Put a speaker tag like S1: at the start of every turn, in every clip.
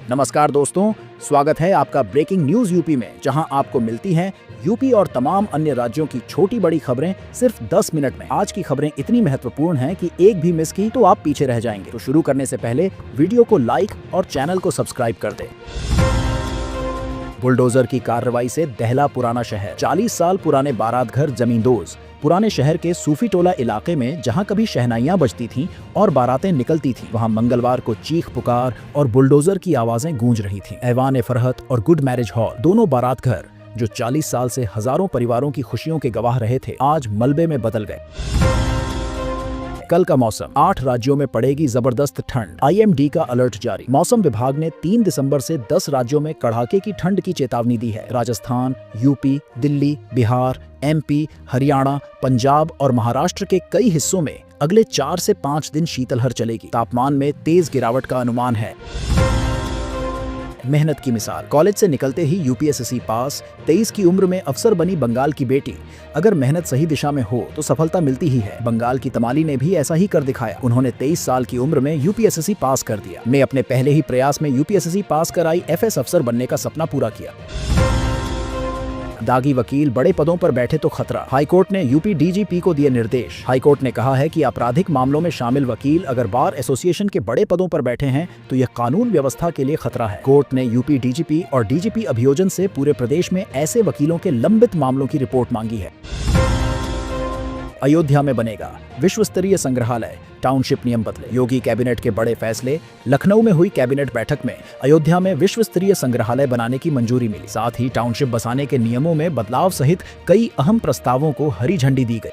S1: नमस्कार दोस्तों, स्वागत है आपका ब्रेकिंग न्यूज यूपी में, जहां आपको मिलती हैं यूपी और तमाम अन्य राज्यों की छोटी बड़ी खबरें सिर्फ 10 मिनट में। आज की खबरें इतनी महत्वपूर्ण हैं कि एक भी मिस की तो आप पीछे रह जाएंगे। तो शुरू करने से पहले वीडियो को लाइक और चैनल को सब्सक्राइब कर दें। बुलडोजर की कार्रवाई से दहला पुराना शहर। 40 साल पुराने बारात घर जमींदोज पुराने शहर के सूफी टोला इलाके में जहां कभी शहनाइयां बजती थीं और बारातें निकलती थीं, वहां मंगलवार को चीख पुकार और बुलडोजर की आवाजें गूंज रही थीं। ऐवान फरहत और गुड मैरिज हॉल, दोनों बारात घर जो 40 साल से हजारों परिवारों की खुशियों के गवाह रहे थे, आज मलबे में बदल गए। कल का मौसम। 8 राज्यों में पड़ेगी जबरदस्त ठंड, IMD का अलर्ट जारी। मौसम विभाग ने 3 दिसंबर से 10 राज्यों में कड़ाके की ठंड की चेतावनी दी है। राजस्थान, यूपी, दिल्ली, बिहार, MP, हरियाणा, पंजाब और महाराष्ट्र के कई हिस्सों में अगले 4 से 5 दिन शीतलहर चलेगी। तापमान में तेज गिरावट का अनुमान है। मेहनत की मिसाल। कॉलेज से निकलते ही UPSSC पास, 23 की उम्र में अफसर बनी बंगाल की बेटी। अगर मेहनत सही दिशा में हो तो सफलता मिलती ही है। बंगाल की तमाली ने भी ऐसा ही कर दिखाया। उन्होंने 23 साल की उम्र में UPSSC पास कर दिया। ने अपने पहले ही प्रयास में UPSSC पास कराई FS अफसर बनने का सपना पूरा किया। दागी वकील बड़े पदों पर बैठे तो खतरा। हाईकोर्ट ने UP DGP को दिए निर्देश। हाईकोर्ट ने कहा है कि आपराधिक मामलों में शामिल वकील अगर बार एसोसिएशन के बड़े पदों पर बैठे हैं तो यह कानून व्यवस्था के लिए खतरा है। कोर्ट ने UP DGP और DGP अभियोजन से पूरे प्रदेश में ऐसे वकीलों के लंबित मामलों की रिपोर्ट मांगी है। अयोध्या में बनेगा विश्व स्तरीय संग्रहालय, टाउनशिप नियम बदले। योगी कैबिनेट के बड़े फैसले। लखनऊ में हुई कैबिनेट बैठक में अयोध्या में विश्व स्तरीय संग्रहालय बनाने की मंजूरी मिली। साथ ही टाउनशिप बसाने के नियमों में बदलाव सहित कई अहम प्रस्तावों को हरी झंडी दी गई।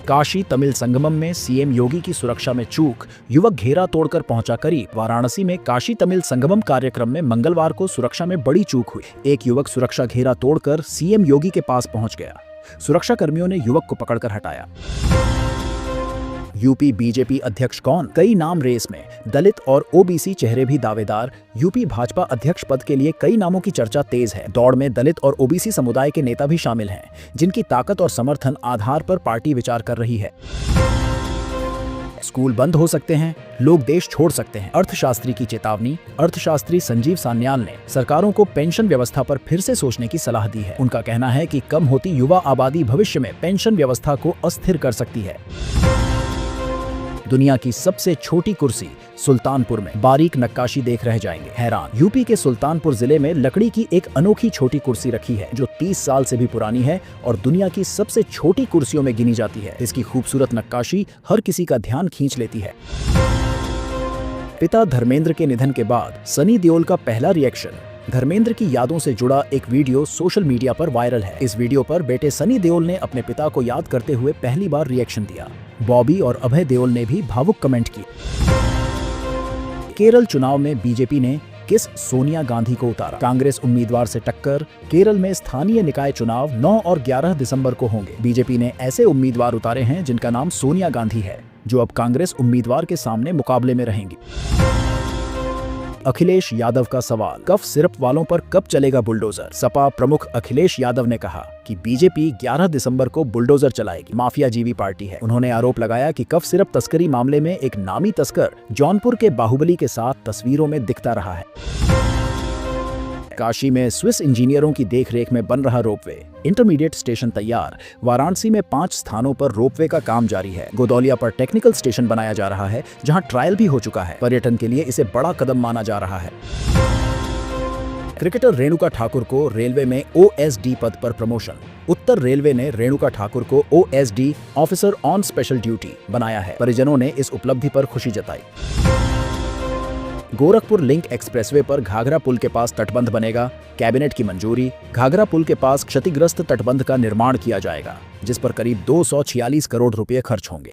S1: काशी तमिल संगमम में CM योगी की सुरक्षा में चूक, युवक घेरा तोड़कर पहुंचा करीब। वाराणसी में काशी तमिल संगमम कार्यक्रम में मंगलवार को सुरक्षा में बड़ी चूक हुई। एक युवक सुरक्षा घेरा तोड़कर CM योगी के पास पहुंच गया। सुरक्षा कर्मियों ने युवक को पकड़कर हटाया। UP BJP अध्यक्ष कौन? कई नाम रेस में। दलित और OBC चेहरे भी दावेदार। UP भाजपा अध्यक्ष पद के लिए कई नामों की चर्चा तेज है। दौड़ में दलित और OBC समुदाय के नेता भी शामिल हैं, जिनकी ताकत और समर्थन आधार पर पार्टी विचार कर रही है। स्कूल बंद हो सकते हैं, लोग देश छोड़ सकते हैं। अर्थशास्त्री की चेतावनी। अर्थशास्त्री संजीव सान्याल ने सरकारों को पेंशन व्यवस्था पर फिर से सोचने की सलाह दी है। उनका कहना है कि कम होती युवा आबादी भविष्य में पेंशन व्यवस्था को अस्थिर कर सकती है। दुनिया की सबसे छोटी कुर्सी सुल्तानपुर में, बारीक नक्काशी देख रह जाएंगे हैरान। UP के सुल्तानपुर जिले में लकड़ी की एक अनोखी छोटी कुर्सी रखी है जो 30 साल से भी पुरानी है और दुनिया की सबसे छोटी कुर्सियों में गिनी जाती है। इसकी खूबसूरत नक्काशी हर किसी का ध्यान खींच लेती है। पिता धर्मेंद्र के निधन के बाद सनी देओल का पहला रिएक्शन। धर्मेंद्र की यादों से जुड़ा एक वीडियो सोशल मीडिया पर वायरल है। इस वीडियो पर बेटे सनी देओल ने अपने पिता को याद करते हुए पहली बार रिएक्शन दिया। बॉबी और अभय देओल ने भी भावुक कमेंट किए। केरल चुनाव में BJP ने किस सोनिया गांधी को उतारा? कांग्रेस उम्मीदवार से टक्कर। केरल में स्थानीय निकाय चुनाव 9 और 11 दिसंबर को होंगे। BJP ने ऐसे उम्मीदवार उतारे हैं जिनका नाम सोनिया गांधी है, जो अब कांग्रेस उम्मीदवार के सामने मुकाबले में रहेंगी। अखिलेश यादव का सवाल, कफ सिरप वालों पर कब चलेगा बुलडोजर? सपा प्रमुख अखिलेश यादव ने कहा कि BJP 11 दिसंबर को बुलडोजर चलाएगी। माफिया जीवी पार्टी है। उन्होंने आरोप लगाया कि कफ सिरप तस्करी मामले में एक नामी तस्कर जौनपुर के बाहुबली के साथ तस्वीरों में दिखता रहा है। काशी में स्विस इंजीनियरों की देखरेख में बन रहा रोपवे। इंटरमीडिएट स्टेशन तैयार। वाराणसी में 5 स्थानों पर रोपवे का काम जारी है। गोदौलिया पर टेक्निकल स्टेशन बनाया जा रहा है, जहां ट्रायल भी हो चुका है। पर्यटन के लिए इसे बड़ा कदम माना जा रहा है। क्रिकेटर रेणुका ठाकुर को रेलवे में OSD पद पर प्रमोशन। उत्तर रेलवे ने रेणुका ठाकुर को OSD officer on special duty बनाया है। परिजनों ने इस उपलब्धि पर खुशी जताई। गोरखपुर लिंक एक्सप्रेसवे पर घाघरा पुल के पास तटबंध बनेगा। कैबिनेट की मंजूरी। घाघरा पुल के पास क्षतिग्रस्त तटबंध का निर्माण किया जाएगा, जिस पर करीब 246 करोड़ रुपए खर्च होंगे।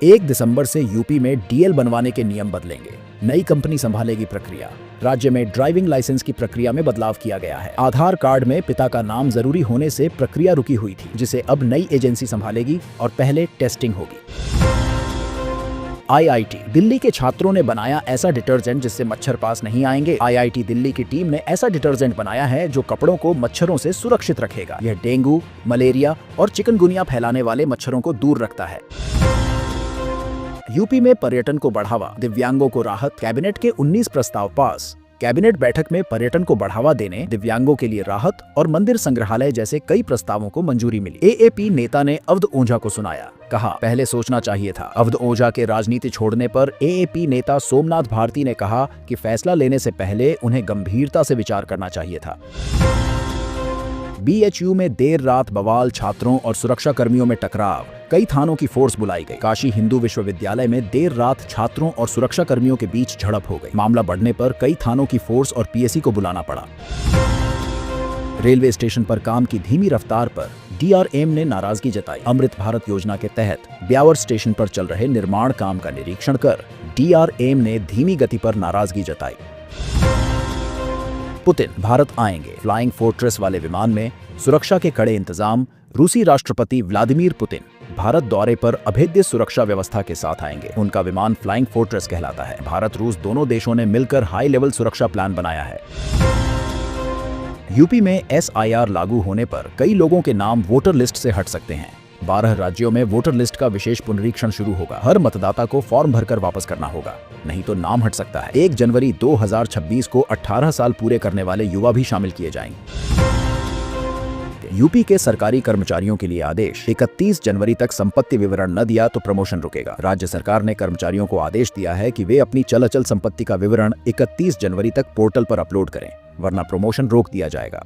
S1: 1 दिसंबर से UP में DL बनवाने के नियम बदलेंगे। नई कंपनी संभालेगी प्रक्रिया। राज्य में ड्राइविंग लाइसेंस की प्रक्रिया में बदलाव किया गया है। आधार कार्ड में पिता का नाम जरूरी होने से प्रक्रिया रुकी हुई थी, जिसे अब नई एजेंसी संभालेगी और पहले टेस्टिंग होगी। IIT दिल्ली के छात्रों ने बनाया ऐसा डिटर्जेंट जिससे मच्छर पास नहीं आएंगे। IIT दिल्ली की टीम ने ऐसा डिटर्जेंट बनाया है जो कपड़ों को मच्छरों से सुरक्षित रखेगा। यह डेंगू, मलेरिया और चिकनगुनिया फैलाने वाले मच्छरों को दूर रखता है। यूपी में पर्यटन को बढ़ावा, दिव्यांगों को राहत, कैबिनेट के 19 प्रस्ताव पास। कैबिनेट बैठक में पर्यटन को बढ़ावा देने, दिव्यांगों के लिए राहत और मंदिर संग्रहालय जैसे कई प्रस्तावों को मंजूरी मिली। एएपी नेता ने अवध ओझा को सुनाया, कहा पहले सोचना चाहिए था। अवध ओझा के राजनीति छोड़ने पर एएपी नेता सोमनाथ भारती ने कहा कि फैसला लेने से पहले उन्हें गंभीरता से विचार करना चाहिए था। बीएचयू में देर रात बवाल, छात्रों और सुरक्षा कर्मियों में टकराव, कई थानों की फोर्स बुलाई गई। काशी हिंदू विश्वविद्यालय में देर रात छात्रों और सुरक्षा कर्मियों के बीच झड़प हो गई। मामला बढ़ने पर कई थानों की फोर्स और पीएसी को बुलाना पड़ा। रेलवे स्टेशन पर काम की धीमी रफ्तार पर डीआरएम ने नाराजगी जताई। अमृत भारत योजना के तहत ब्यावर स्टेशन पर चल रहे निर्माण काम का निरीक्षण कर डीआरएम ने धीमी गति पर नाराजगी जताई। पुतिन भारत आएंगे, फ्लाइंग फोर्ट्रेस वाले विमान में सुरक्षा के कड़े इंतजाम। रूसी राष्ट्रपति व्लादिमीर पुतिन भारत दौरे पर अभेद्य सुरक्षा व्यवस्था के साथ आएंगे। उनका विमान फ्लाइंग फोर्ट्रेस कहलाता है। भारत रूस दोनों देशों ने मिलकर हाई लेवल सुरक्षा प्लान बनाया है। यूपी में एसआईआर लागू होने पर कई लोगों के नाम वोटर लिस्ट से हट सकते हैं। 12 राज्यों में वोटर लिस्ट का विशेष पुनरीक्षण शुरू होगा। हर मतदाता को फॉर्म भरकर वापस करना होगा, नहीं तो नाम हट सकता है। 1 जनवरी 2026 को 18 साल पूरे करने वाले युवा भी शामिल किए जाएंगे। यूपी के सरकारी कर्मचारियों के लिए आदेश, 31 जनवरी तक संपत्ति विवरण न दिया तो प्रमोशन रुकेगा। राज्य सरकार ने कर्मचारियों को आदेश दिया है कि वे अपनी चल अचल संपत्ति का विवरण 31 जनवरी तक पोर्टल पर अपलोड करें, वरना प्रमोशन रोक दिया जाएगा।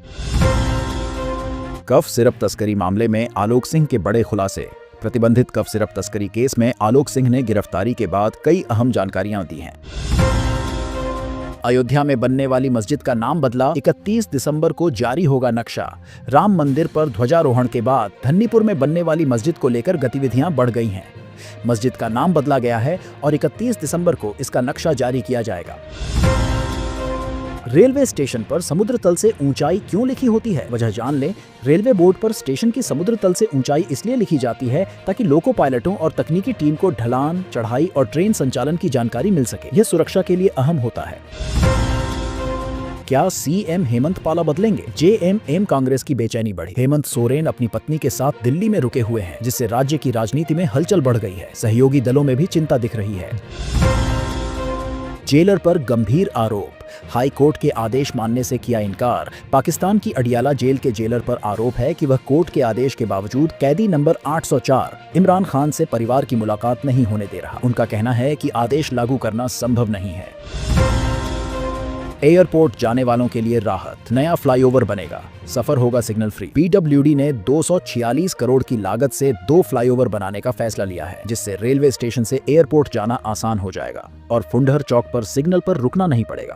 S1: कफ सिरप तस्करी मामले में आलोक सिंह के बड़े खुलासे। प्रतिबंधित कफ सिरप तस्करी केस में आलोक सिंह ने गिरफ्तारी के बाद कई अहम जानकारियां दी हैं। अयोध्या में बनने वाली मस्जिद का नाम बदला, 31 दिसंबर को जारी होगा नक्शा। राम मंदिर पर ध्वजारोहण के बाद धन्नीपुर में बनने वाली मस्जिद को लेकर गतिविधियां बढ़ गई हैं। मस्जिद का नाम बदला गया है और 31 दिसंबर को इसका नक्शा जारी किया जाएगा। रेलवे स्टेशन पर समुद्र तल से ऊंचाई क्यों लिखी होती है, वजह जान लें। रेलवे बोर्ड पर स्टेशन की समुद्र तल से ऊंचाई इसलिए लिखी जाती है ताकि लोको पायलटों और तकनीकी टीम को ढलान, चढ़ाई और ट्रेन संचालन की जानकारी मिल सके। यह सुरक्षा के लिए अहम होता है। क्या सीएम हेमंत पाला बदलेंगे? जेएमएम कांग्रेस की बेचैनी बढ़ी। हेमंत सोरेन अपनी पत्नी के साथ दिल्ली में रुके हुए हैं, जिससे राज्य की राजनीति में हलचल बढ़ गई है। सहयोगी दलों में भी चिंता दिख रही है। जेलर पर गंभीर आरोप, हाई कोर्ट के आदेश मानने से किया इनकार। पाकिस्तान की अडियाला जेल के जेलर पर आरोप है कि वह कोर्ट के आदेश के बावजूद कैदी नंबर 804 इमरान खान से परिवार की मुलाकात नहीं होने दे रहा। उनका कहना है कि आदेश लागू करना संभव नहीं है। एयरपोर्ट जाने वालों के लिए राहत, नया फ्लाईओवर बनेगा, सफर होगा सिग्नल फ्री। पीडब्ल्यूडी ने 246 करोड़ की लागत से 2 फ्लाईओवर बनाने का फैसला लिया है, जिससे रेलवे स्टेशन से एयरपोर्ट जाना आसान हो जाएगा और फुंडहर चौक पर सिग्नल पर रुकना नहीं पड़ेगा।